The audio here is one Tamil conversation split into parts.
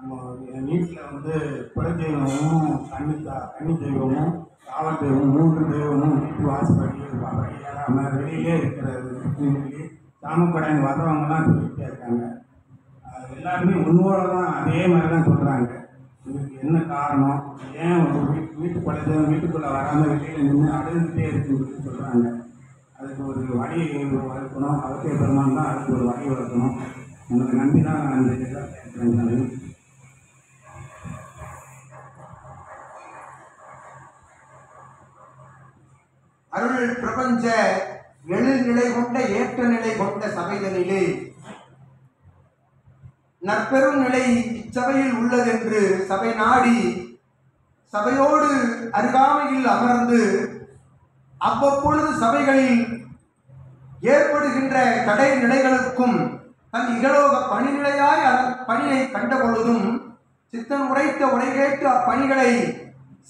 நம்ம வீட்டில் வந்து குலதெய்வமும் கன்னி தெய்வமும் காவல் தெய்வம் 3 தெய்வமும் வீட்டு வாசப்படி ஏறாமல் வெளியிலே இருக்கிறது சொல்லி சாமக்கடைன்னு வர்றவங்கலாம் சொல்லிகிட்டே இருக்காங்க. எல்லாருமே முன்னோட தான் அதே மாதிரி தான் சொல்கிறாங்க. இதுக்கு என்ன காரணம், ஏன் வீட்டு குலதெய்வம் வீட்டுக்குள்ளே வராமல் வெளியில் நின்று அழுதுகிட்டே இருக்குன்னு சொல்கிறாங்க. அதுக்கு ஒரு வழி வளர்க்கணும். அவசிய பெருமான் தான் அதுக்கு ஒரு வழி வளர்க்கணும். உங்களை நம்பி தான் நான் இந்த இதெல்லாம் கேட்குறேன். அருள் பிரபஞ்ச எழுநிலை கொண்ட ஏற்ற நிலை கொண்ட சபைதனிலே நற்பெரும் நிலை இச்சபையில் உள்ளதென்று சபை நாடி சபையோடு அருகாமையில் அமர்ந்து அவ்வப்பொழுது சபைகளில் ஏற்படுகின்ற தடை நிலைகளுக்கும் தன் இகலோக பணிநிலையாய் பணியை கண்ட பொழுதும் சித்தன் உரைத்த உரை கேட்டு அப்பணிகளை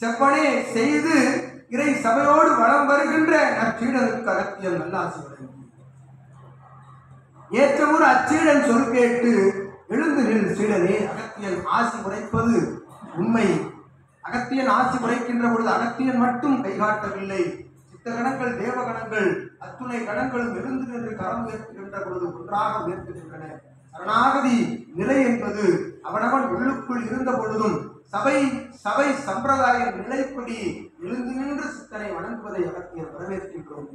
செவ்வனே செய்து இறை சபையோடு வளம் வருகின்ற நற்சீடனுக்கு அகத்தியன் நல்லாசி வழங்கி ஏற்றமுறு அச்சீடன் சொல் கேட்டு எழுந்து நில் சீடனே அகத்தியன் ஆசி உரைப்பது உண்மை. அகத்தியன் ஆசி உரைக்கின்ற பொழுது அகத்தியன் மட்டும் கைகாட்டவில்லை. சித்தகணங்கள் தேவகணங்கள் அத்துணை கணங்களும் எழுந்து நின்று கரம் உயர்த்துகின்ற பொழுது ஒன்றாக உயர்த்துகின்றன. சரணாகதி நிலை என்பது அவனவன் உள்ளுக்குள் இருந்த பொழுதும் சபை சம்பிரதாய நிலைப்படி எழுந்து நின்று சித்தனை வணங்குவதை அகத்தியர் வரவேற்கின்றோம்.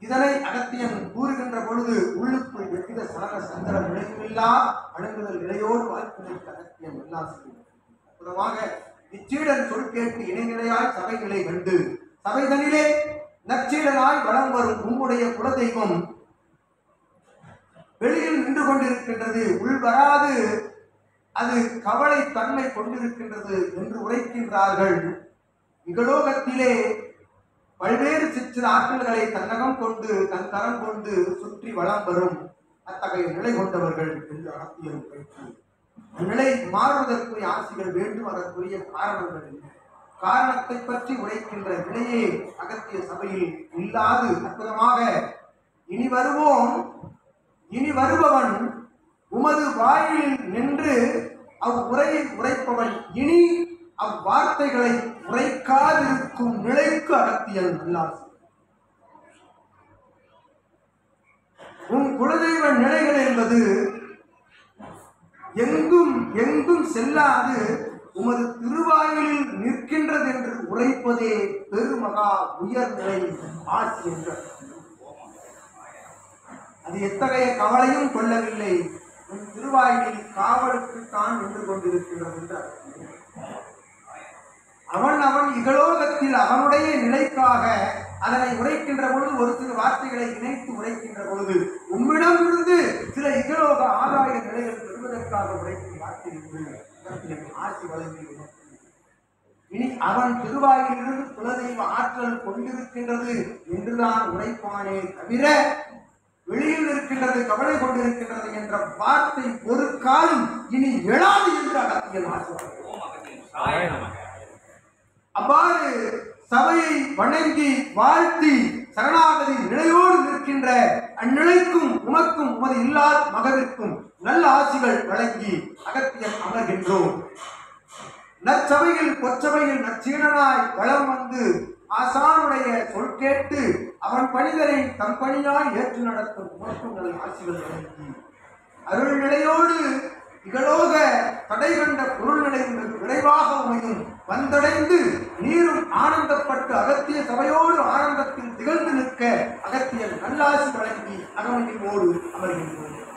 இதனை அகத்தியன் கூறுகின்ற பொழுது உள்ளுக்குள் எவ்வித சலன சந்திர நிலையுமில்லா வணங்குதல் நிலையோடு வாழ்க்கைக்கு அகத்தியன் அற்புதமாக இச்சீடன் சொல் கேட்டு இணைநிலையாய் சபைகளை கண்டு சபைதனிலே நற்சீடனாய் வளம் வரும் உம்முடைய குலதெய்வம் வெளியில் நின்று கொண்டிருக்கின்றது, உள் வராது அது கவலை தன்மை கொண்டிருக்கின்றது என்று உரைக்கின்றார்கள். இகலோகத்திலே பல்வேறு சிற்சில ஆற்றல்களை தன்னகம் கொண்டு தன் கரம் கொண்டு சுற்றி வளம் வரும் அத்தகைய நிலை கொண்டவர்கள் என்று அகத்தியர் உரைத்து அந்நிலை மாறுவதற்குரிய ஆசைகள் வேண்டும். அதற்குரிய காரணங்கள் என்ன, காரணத்தை பற்றி உரைக்கின்ற நிலையே அகத்திய சபையில் இல்லாது அற்புதமாக இனி வருபவன் உமது வாயிலில் நின்று அவ்வுரையை உரைப்பவன் இனி அவ்வார்த்தைகளை உரைக்காதிருக்கும் நிலைக்கு அகத்தியல் நல்லாசி. உன் குலதெய்வ நிலைகள் என்பது எங்கும் செல்லாது உமது திருவாயிலில் நிற்கின்றது என்று உரைப்பதே பெருமகா உயர்நிலை ஆட்சி என்ற அது எத்தகைய கவலையும் கொள்ளவில்லை. உன் திருவாயிலில் காவலுக்குத்தான் நின்று கொண்டிருக்கிறது என்றார். அவன் இகலோகத்தில் அவனுடைய நிலைக்காக அதனை உரைக்கின்ற பொழுது ஒரு சில வார்த்தைகளை இணைத்து உரைக்கின்ற பொழுது உம்மிடமிருந்து சில இகலோக ஆதாய நிலைகள் பெறுவதற்காக உரைக்கும் வார்த்தை ஆசி வழங்கி இனி அவன் திருவாயிலிருந்து குலதெய்வ ஆற்றல் கொண்டிருக்கின்றது என்றுதான் உரைப்பானே தவிர வெளியில் இருக்கின்றது கவலை கொண்டிருக்கின்றது என்ற வார்த்தை ஒரு காலம் இனி எழாது என்று அகத்தியல் ஆசிரியர். அவ்வாறு சபையை வணங்கி வாழ்த்தி சரணாகதி நிலையோடு நிற்கின்ற அந்நிலைக்கும் உமக்கும் உமது இல்லாத மகவிற்கும் நல்ல ஆசிகள் வழங்கி அகத்தியன் அமர்கின்றோம். நற்சபையில் பொற்சபையில் நற்சீடனாய் வளம் வந்து ஆசானுடைய சொல் கேட்டு அவன் பணிகளை தம் பணியாய் ஏற்று நடத்தும் உமக்கும் நல்ல ஆசிகள் வழங்கி அருள் நிலையோடு இகலோக தடை கண்ட பொருள் நிலை விரைவாக அமையும் வந்தடைந்து நீரும் ஆனந்தப்பட்டு அகத்திய சபையோடு ஆனந்தத்தில் திகழ்ந்து நிற்க அகத்தியல் நல்லாசி வழங்கி அகமதியோடு அமர்கின்றோம்.